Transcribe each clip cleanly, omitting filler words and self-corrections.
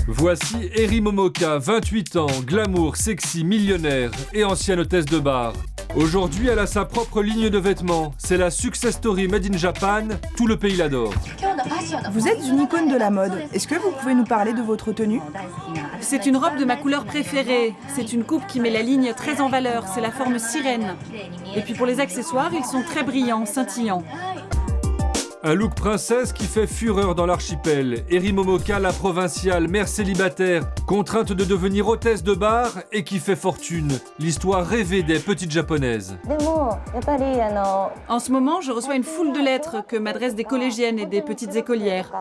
Voici Eri Momoka, 28 ans, glamour, sexy, millionnaire et ancienne hôtesse de bar. Aujourd'hui, elle a sa propre ligne de vêtements. C'est la success story made in Japan, tout le pays l'adore. Vous êtes une icône de la mode. Est-ce que vous pouvez nous parler de votre tenue? C'est une robe de ma couleur préférée. C'est une coupe qui met la ligne très en valeur. C'est la forme sirène. Et puis pour les accessoires, ils sont très brillants, scintillants. Un look princesse qui fait fureur dans l'archipel. Eri Momoka, la provinciale, mère célibataire, contrainte de devenir hôtesse de bar et qui fait fortune. L'histoire rêvée des petites japonaises. En ce moment, je reçois une foule de lettres que m'adressent des collégiennes et des petites écolières.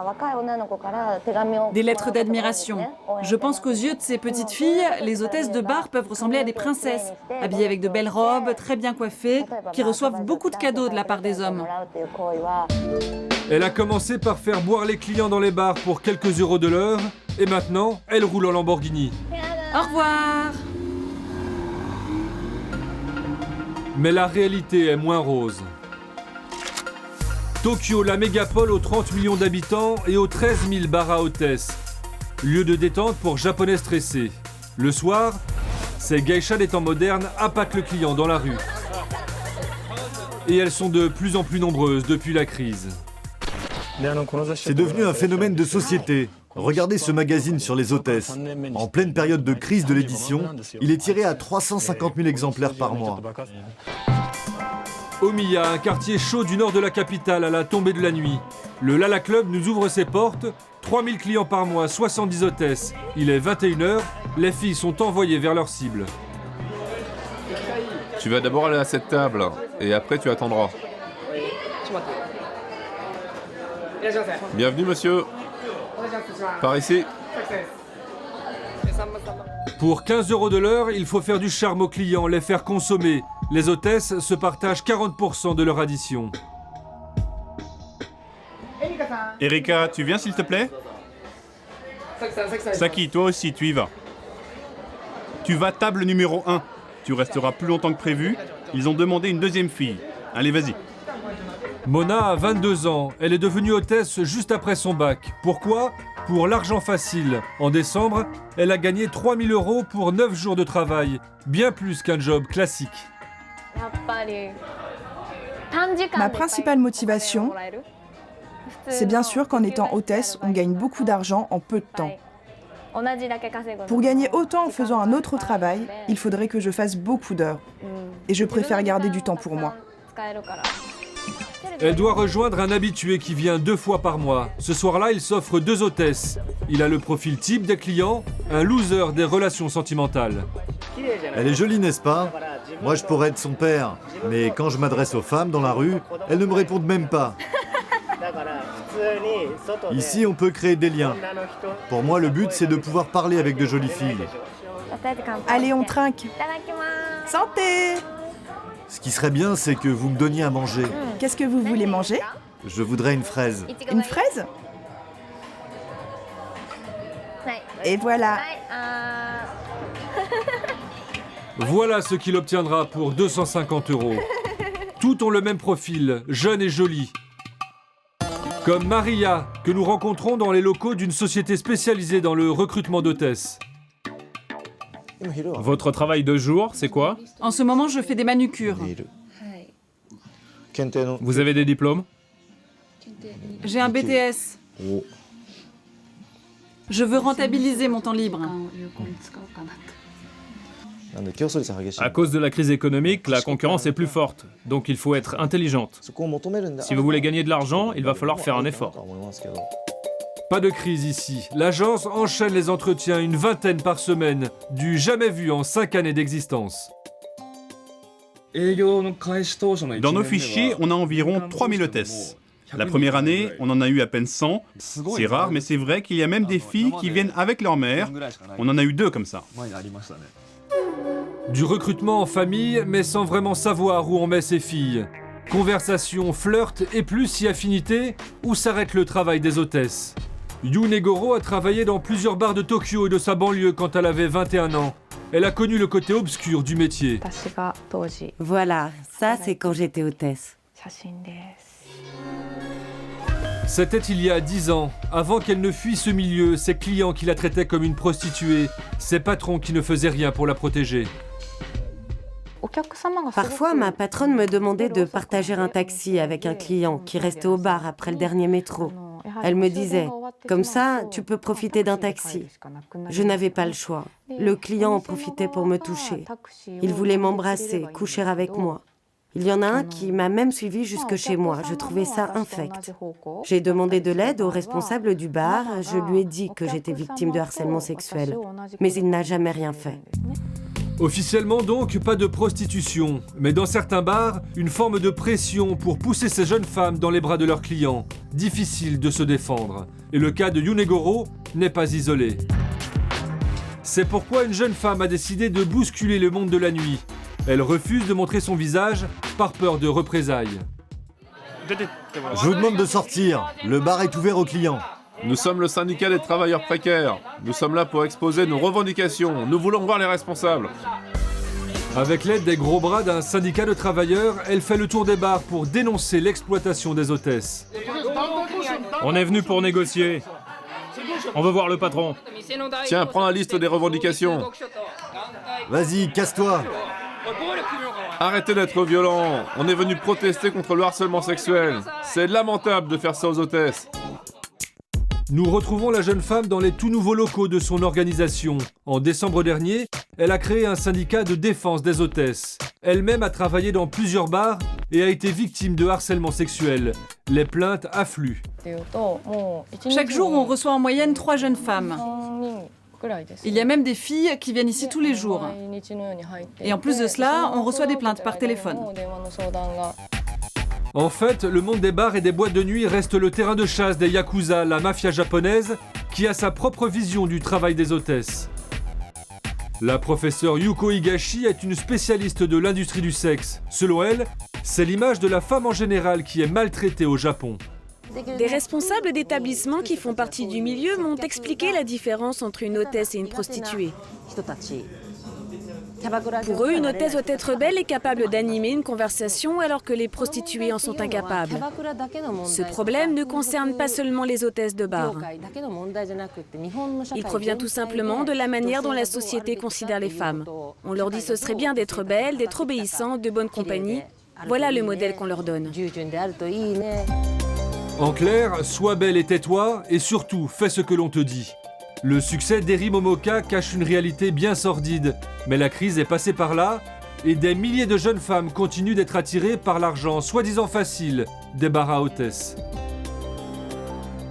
Des lettres d'admiration. Je pense qu'aux yeux de ces petites filles, les hôtesses de bar peuvent ressembler à des princesses, habillées avec de belles robes, très bien coiffées, qui reçoivent beaucoup de cadeaux de la part des hommes. Elle a commencé par faire boire les clients dans les bars pour quelques euros de l'heure, et maintenant, elle roule en Lamborghini. Au revoir! Mais la réalité est moins rose. Tokyo, la mégapole aux 30 millions d'habitants et aux 13 000 bars à hôtesses. Lieu de détente pour japonais stressés. Le soir, ces geishas des temps modernes appâtent le client dans la rue. Et elles sont de plus en plus nombreuses depuis la crise. C'est devenu un phénomène de société. Regardez ce magazine sur les hôtesses. En pleine période de crise de l'édition, il est tiré à 350 000 exemplaires par mois. Omiya, un quartier chaud du nord de la capitale à la tombée de la nuit. Le Lala Club nous ouvre ses portes. 3000 clients par mois, 70 hôtesses. Il est 21h, les filles sont envoyées vers leur cible. Tu vas d'abord aller à cette table, et après tu attendras. Bienvenue monsieur. Par ici. Pour 15 euros de l'heure, il faut faire du charme aux clients, les faire consommer. Les hôtesses se partagent 40% de leur addition. Erika, tu viens s'il te plaît? Saki, toi aussi, tu y vas. Tu vas table numéro 1. Tu resteras plus longtemps que prévu. Ils ont demandé une deuxième fille. Allez, vas-y. Mona a 22 ans. Elle est devenue hôtesse juste après son bac. Pourquoi? Pour l'argent facile. En décembre, elle a gagné 3000 euros pour 9 jours de travail. Bien plus qu'un job classique. Ma principale motivation, c'est bien sûr qu'en étant hôtesse, on gagne beaucoup d'argent en peu de temps. Pour gagner autant en faisant un autre travail, il faudrait que je fasse beaucoup d'heures. Et je préfère garder du temps pour moi. Elle doit rejoindre un habitué qui vient 2 fois par mois. Ce soir-là, il s'offre 2 hôtesses. Il a le profil type des clients, un loser des relations sentimentales. Elle est jolie, n'est-ce pas? Moi, je pourrais être son père. Mais quand je m'adresse aux femmes dans la rue, elles ne me répondent même pas. Ici, on peut créer des liens. Pour moi, le but, c'est de pouvoir parler avec de jolies filles. Allez, on trinque. Santé! Ce qui serait bien, c'est que vous me donniez à manger. Qu'est-ce que vous voulez manger? Je voudrais une fraise. Une fraise? Et voilà. Voilà ce qu'il obtiendra pour 250 euros. Toutes ont le même profil, jeune et jolie. Comme Maria, que nous rencontrons dans les locaux d'une société spécialisée dans le recrutement d'hôtesses. Votre travail de jour, c'est quoi? En ce moment, je fais des manucures. Vous avez des diplômes? J'ai un BTS. Je veux rentabiliser mon temps libre. À cause de la crise économique, la concurrence est plus forte, donc il faut être intelligente. Si vous voulez gagner de l'argent, il va falloir faire un effort. Pas de crise ici. L'agence enchaîne les entretiens, une vingtaine par semaine, du jamais vu en 5 années d'existence. Dans nos fichiers, on a environ 3000 hôtesses. La première année, on en a eu à peine 100. C'est rare, mais c'est vrai qu'il y a même des filles qui viennent avec leur mère. On en a eu 2 comme ça. Du recrutement en famille, mais sans vraiment savoir où on met ses filles. Conversation, flirt et plus si affinité, où s'arrête le travail des hôtesses. Yu Negoro a travaillé dans plusieurs bars de Tokyo et de sa banlieue quand elle avait 21 ans. Elle a connu le côté obscur du métier. Voilà, ça c'est quand j'étais hôtesse. C'était il y a 10 ans, avant qu'elle ne fuit ce milieu, ses clients qui la traitaient comme une prostituée, ses patrons qui ne faisaient rien pour la protéger. Parfois, ma patronne me demandait de partager un taxi avec un client qui restait au bar après le dernier métro. Elle me disait, comme ça, tu peux profiter d'un taxi. Je n'avais pas le choix. Le client en profitait pour me toucher. Il voulait m'embrasser, coucher avec moi. Il y en a un qui m'a même suivi jusque chez moi. Je trouvais ça infect. J'ai demandé de l'aide au responsable du bar. Je lui ai dit que j'étais victime de harcèlement sexuel. Mais il n'a jamais rien fait. Officiellement donc, pas de prostitution, mais dans certains bars, une forme de pression pour pousser ces jeunes femmes dans les bras de leurs clients. Difficile de se défendre. Et le cas de Yunegoro n'est pas isolé. C'est pourquoi une jeune femme a décidé de bousculer le monde de la nuit. Elle refuse de montrer son visage par peur de représailles. Je vous demande de sortir. Le bar est ouvert aux clients. Nous sommes le syndicat des travailleurs précaires. Nous sommes là pour exposer nos revendications. Nous voulons voir les responsables. Avec l'aide des gros bras d'un syndicat de travailleurs, elle fait le tour des bars pour dénoncer l'exploitation des hôtesses. On est venu pour négocier. On veut voir le patron. Tiens, prends la liste des revendications. Vas-y, casse-toi. Arrêtez d'être violents. On est venu protester contre le harcèlement sexuel. C'est lamentable de faire ça aux hôtesses. Nous retrouvons la jeune femme dans les tout nouveaux locaux de son organisation. En décembre dernier, elle a créé un syndicat de défense des hôtesses. Elle-même a travaillé dans plusieurs bars et a été victime de harcèlement sexuel. Les plaintes affluent. Chaque jour, on reçoit en moyenne 3 jeunes femmes. Il y a même des filles qui viennent ici tous les jours. Et en plus de cela, on reçoit des plaintes par téléphone. En fait, le monde des bars et des boîtes de nuit reste le terrain de chasse des Yakuza, la mafia japonaise, qui a sa propre vision du travail des hôtesses. La professeure Yuko Higashi est une spécialiste de l'industrie du sexe. Selon elle, c'est l'image de la femme en général qui est maltraitée au Japon. Des responsables d'établissements qui font partie du milieu m'ont expliqué la différence entre une hôtesse et une prostituée. Pour eux, une hôtesse doit être belle et capable d'animer une conversation alors que les prostituées en sont incapables. Ce problème ne concerne pas seulement les hôtesses de bar. Il provient tout simplement de la manière dont la société considère les femmes. On leur dit ce serait bien d'être belle, d'être obéissante, de bonne compagnie. Voilà le modèle qu'on leur donne. En clair, sois belle et tais-toi, et surtout, fais ce que l'on te dit. Le succès d'Eri Momoka cache une réalité bien sordide, mais la crise est passée par là, et des milliers de jeunes femmes continuent d'être attirées par l'argent soi-disant facile des bars à hôtesses.